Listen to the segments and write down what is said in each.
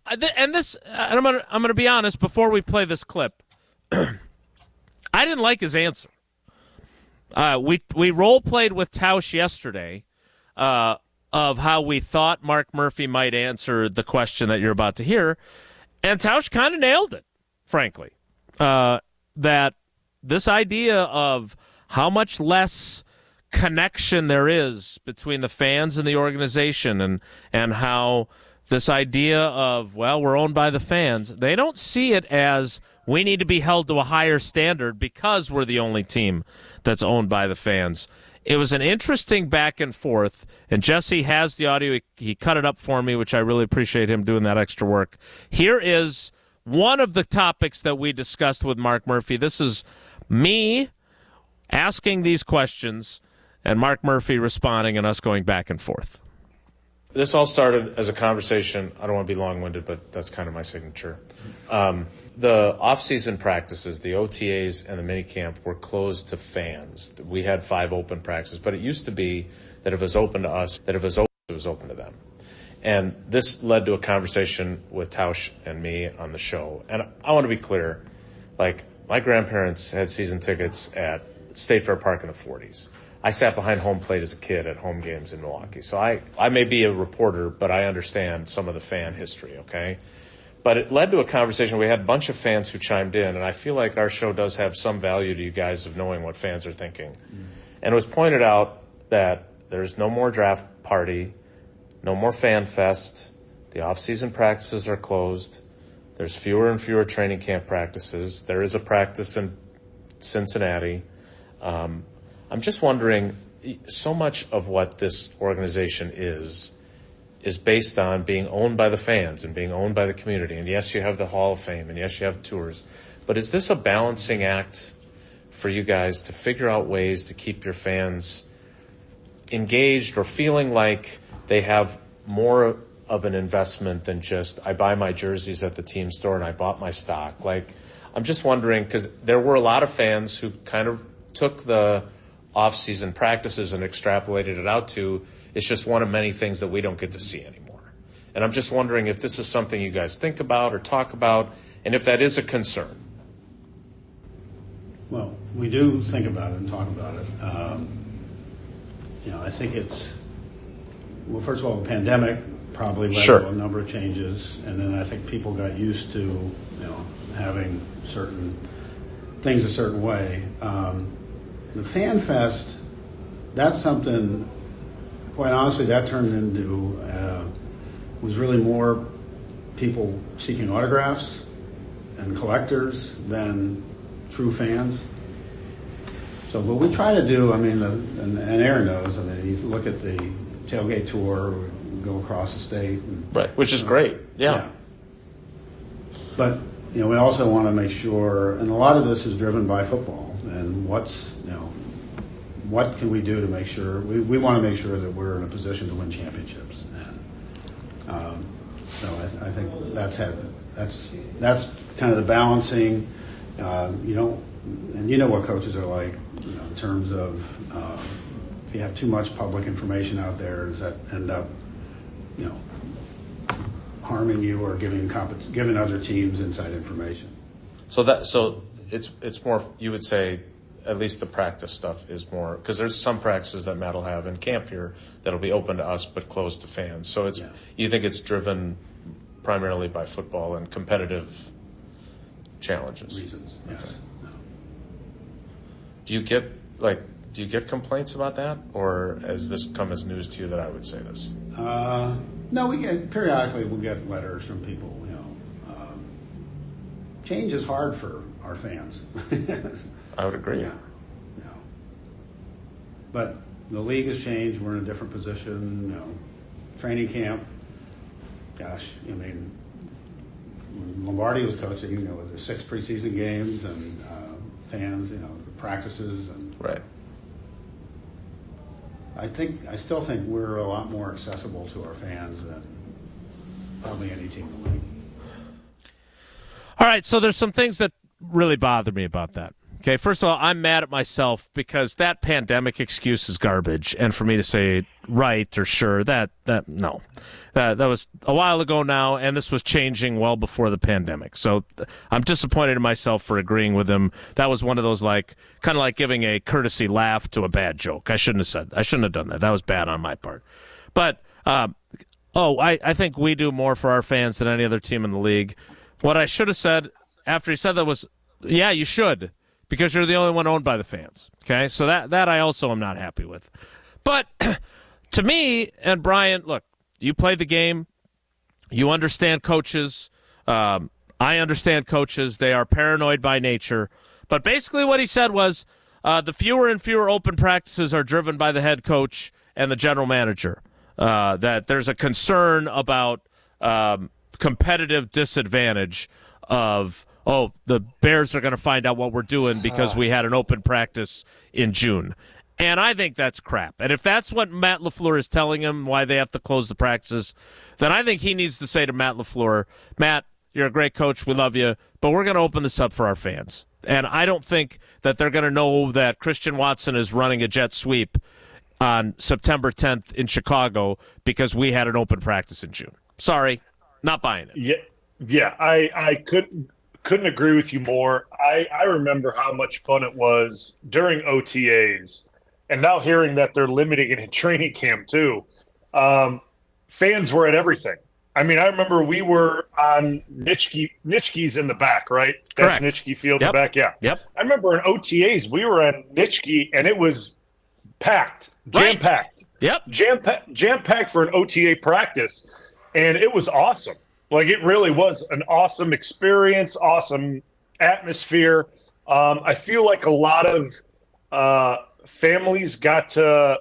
I'm gonna be honest. Before we play this clip, I didn't like his answer. We role played with Tausch yesterday of how we thought Mark Murphy might answer the question that you're about to hear, and Tausch kind of nailed it. Frankly, that this idea of how much less connection there is between the fans and the organization, and how this idea of, well, we're owned by the fans, they don't see it as we need to be held to a higher standard because we're the only team that's owned by the fans. It was an interesting back and forth, and Jesse has the audio. He cut it up for me, which I really appreciate him doing that extra work. Here is one of the topics that we discussed with Mark Murphy. This is me asking these questions and Mark Murphy responding and us going back and forth. This all started as a conversation. I don't want to be long-winded, but that's kind of my signature. The off-season practices, the OTAs and the minicamp were closed to fans. We had 5 open practices, but it used to be that if it was open to us, that if it was open to them. And this led to a conversation with Tausch and me on the show. And I want to be clear, like, my grandparents had season tickets at State Fair Park in the 40s. I sat behind home plate as a kid at home games in Milwaukee. So I may be a reporter, but I understand some of the fan history, okay? But it led to a conversation. We had a bunch of fans who chimed in, and I feel like our show does have some value to you guys of knowing what fans are thinking. And it was pointed out that there's no more draft party, no more fan fest, the off-season practices are closed, there's fewer and fewer training camp practices, there is a practice in Cincinnati. I'm just wondering, so much of what this organization is based on being owned by the fans and being owned by the community. And yes, you have the Hall of Fame, and yes, you have tours. But is this a balancing act for you guys to figure out ways to keep your fans engaged or feeling like they have more of an investment than just, I buy my jerseys at the team store and I bought my stock? Like, I'm just wondering, because there were a lot of fans who kind of took the off-season practices and extrapolated it out to, it's just one of many things that we don't get to see anymore. And I'm just wondering if this is something you guys think about or talk about, and if that is a concern. Well, we do think about it and talk about it. I think it's, well, first of all, the pandemic probably led to a number of changes, and then I think people got used to, having certain things a certain way. The Fan Fest, that's something, quite honestly, that turned into, was really more people seeking autographs and collectors than true fans. So what we try to do, and Aaron knows, you look at the tailgate tour, we go across the state. Right, which is great, yeah. But, we also want to make sure, and a lot of this is driven by football, and what can we do to make sure, we want to make sure that we're in a position to win championships. And so I think that's kind of the balancing, and what coaches are like, in terms of if you have too much public information out there, does that end up, harming you or giving other teams inside information? So it's more, you would say, at least the practice stuff is more, because there's some practices that Matt will have in camp here that'll be open to us but closed to fans. So you think it's driven primarily by football and competitive challenges? Reasons, yes. Okay. No. Do you get complaints about that, or has this come as news to you that I would say this? No, periodically we'll get letters from people. Change is hard for our fans. I would agree. Yeah. But the league has changed. We're in a different position. Training camp. Gosh, when Lombardi was coaching, with the 6 preseason games and fans, the practices and. Right. I still think we're a lot more accessible to our fans than probably any team in the league. All right, so there's some things that really bother me about that. Okay, first of all, I'm mad at myself because that pandemic excuse is garbage, and for me to say right or sure, that was a while ago now, and this was changing well before the pandemic. So I'm disappointed in myself for agreeing with him. That was one of those kind of like giving a courtesy laugh to a bad joke. I shouldn't have done that. That was bad on my part. But I think we do more for our fans than any other team in the league. What I should have said after he said that was, yeah, you should. Because you're the only one owned by the fans. Okay, so that I also am not happy with. But to me, and Brian, look, you play the game. You understand coaches. I understand coaches. They are paranoid by nature. But basically what he said was the fewer and fewer open practices are driven by the head coach and the general manager. That there's a concern about competitive disadvantage of the Bears are going to find out what we're doing because we had an open practice in June. And I think that's crap. And if that's what Matt LaFleur is telling him, why they have to close the practices, then I think he needs to say to Matt LaFleur, Matt, you're a great coach, we love you, but we're going to open this up for our fans. And I don't think that they're going to know that Christian Watson is running a jet sweep on September 10th in Chicago because we had an open practice in June. Sorry, not buying it. Yeah, I couldn't agree with you more. I remember how much fun it was during OTAs, and now hearing that they're limiting it in training camp too. Fans were at everything. I mean, I remember we were on Nitschke's in the back, right? That's Correct. Nitschke Field in the back, yeah. Yep. I remember in OTAs we were on Nitschke, and it was packed, jam-packed. Yep. Jam-packed for an OTA practice, and it was awesome. Like, it really was an awesome experience, awesome atmosphere. I feel like a lot of families got to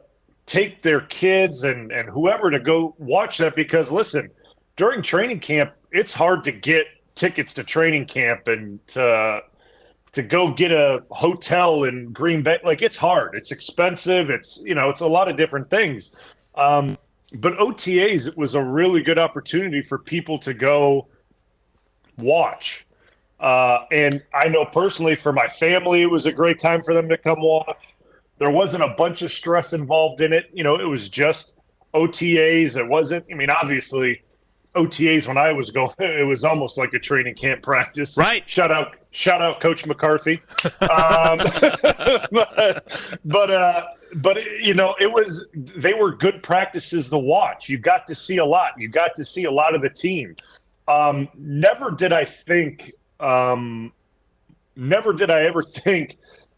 take their kids and whoever to go watch that because, listen, during training camp, it's hard to get tickets to training camp and to go get a hotel in Green Bay. Like, it's hard. It's expensive. It's a lot of different things. But OTAs, it was a really good opportunity for people to go watch. And I know personally for my family, it was a great time for them to come watch. There wasn't a bunch of stress involved in it. it was just OTAs. It wasn't, obviously OTAs when I was going, it was almost like a training camp practice. Right. Shout out Coach McCarthy. But they were good practices to watch. You got to see a lot. You got to see a lot of the team. Never did I ever think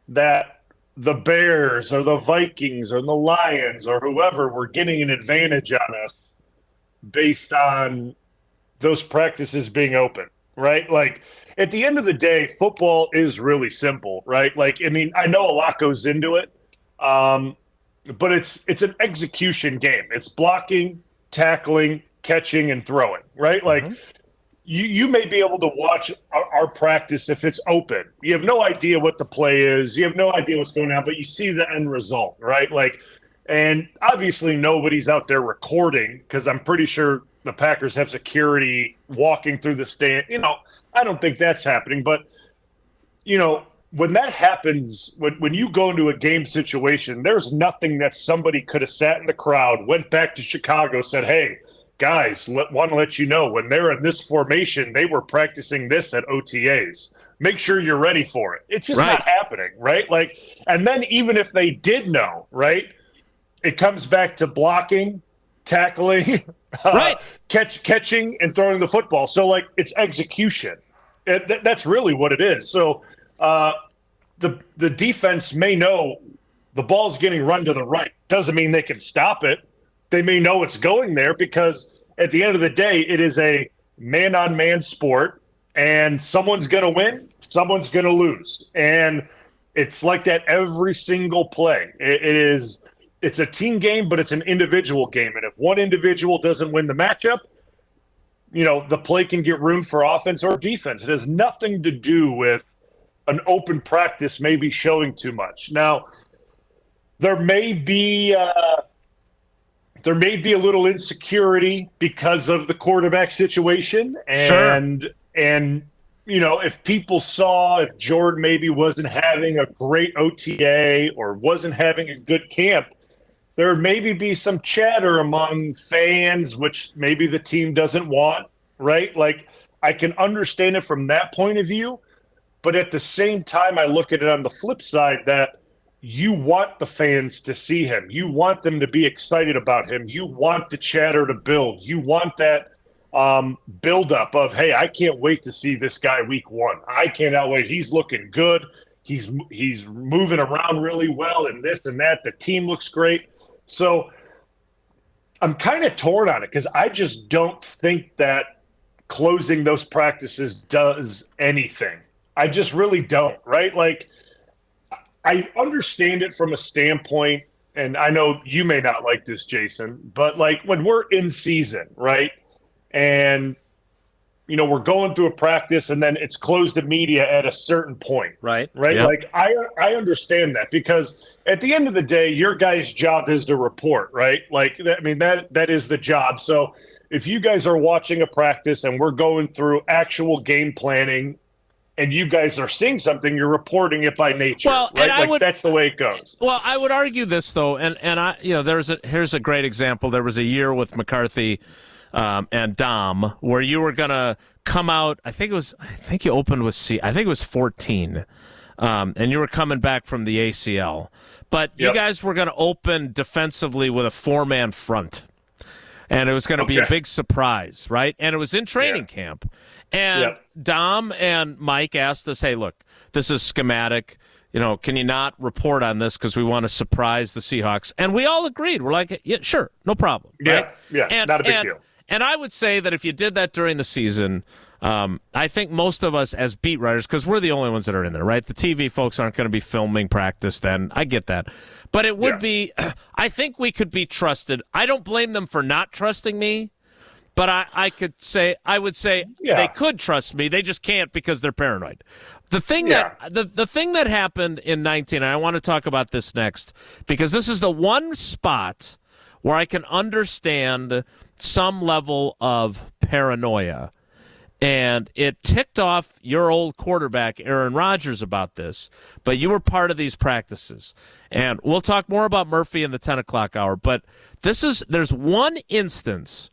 that the Bears or the Vikings or the Lions or whoever were getting an advantage on us based on those practices being open, right? Like, at the end of the day, football is really simple, right? Like, I know a lot goes into it. But it's an execution game. It's blocking, tackling, catching, and throwing, right? Like, you may be able to watch our practice if it's open. You have no idea what the play is. You have no idea what's going on, but you see the end result, right? Like, and obviously nobody's out there recording because I'm pretty sure the Packers have security walking through the stand. I don't think that's happening, but, when that happens, when you go into a game situation, there's nothing that somebody could have sat in the crowd, went back to Chicago, said, hey, guys, want to let you know, when they're in this formation, they were practicing this at OTAs. Make sure you're ready for it. It's just not happening, right? Like, and then even if they did know, right, it comes back to blocking, tackling, catching, and throwing the football. So, like, it's execution. That's really what it is. So, the defense may know the ball's getting run to the right. Doesn't mean they can stop it. They may know it's going there because at the end of the day, it is a man-on-man sport, and someone's going to win, someone's going to lose. And it's like that every single play. It's a team game, but it's an individual game. And if one individual doesn't win the matchup, the play can get ruined for offense or defense. It has nothing to do with an open practice maybe showing too much. Now, there may be a little insecurity because of the quarterback situation, and if people saw if Jordan maybe wasn't having a great OTA or wasn't having a good camp, there maybe be some chatter among fans, which maybe the team doesn't want, right? Like, I can understand it from that point of view, but at the same time, I look at it on the flip side that you want the fans to see him. You want them to be excited about him. You want the chatter to build. You want that buildup of, hey, I can't wait to see this guy week 1. I cannot wait. He's looking good. He's moving around really well and this and that. The team looks great. So I'm kind of torn on it because I just don't think that closing those practices does anything. I just really don't, right? Like, I understand it from a standpoint, and I know you may not like this, Jason, but like when we're in season, right? And, we're going through a practice and then it's closed to media at a certain point. Right. Yep. Like I understand that because at the end of the day, your guy's job is to report, right? Like, that is the job. So if you guys are watching a practice and we're going through actual game planning and you guys are seeing something, you're reporting it by nature. Well, right? and That's the way it goes. Well, I would argue this though, and here's a great example. There was a year with McCarthy and Dom where you were gonna come out. I think you opened with I think it was 14, and you were coming back from the ACL, but you guys were gonna open defensively with a 4-man front. And it was going to be a big surprise, right? And it was in training camp. And Dom and Mike asked us, hey, look, this is schematic. Can you not report on this because we want to surprise the Seahawks? And we all agreed. We're like, yeah, sure, no problem. Right? Yeah, not a big deal. And I would say that if you did that during the season, I think most of us as beat writers, because we're the only ones that are in there, right? The TV folks aren't going to be filming practice then. I get that. But it would be, I think we could be trusted. I don't blame them for not trusting me, but I would say they could trust me. They just can't because they're paranoid. The thing that happened in 19, and I want to talk about this next, because this is the one spot where I can understand some level of paranoia. And it ticked off your old quarterback, Aaron Rodgers, about this. But you were part of these practices. And we'll talk more about Murphy in the 10 o'clock hour. But there's one instance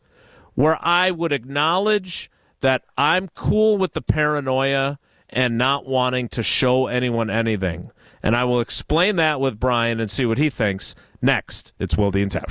where I would acknowledge that I'm cool with the paranoia and not wanting to show anyone anything. And I will explain that with Brian and see what he thinks next. It's Wilde and Tausch.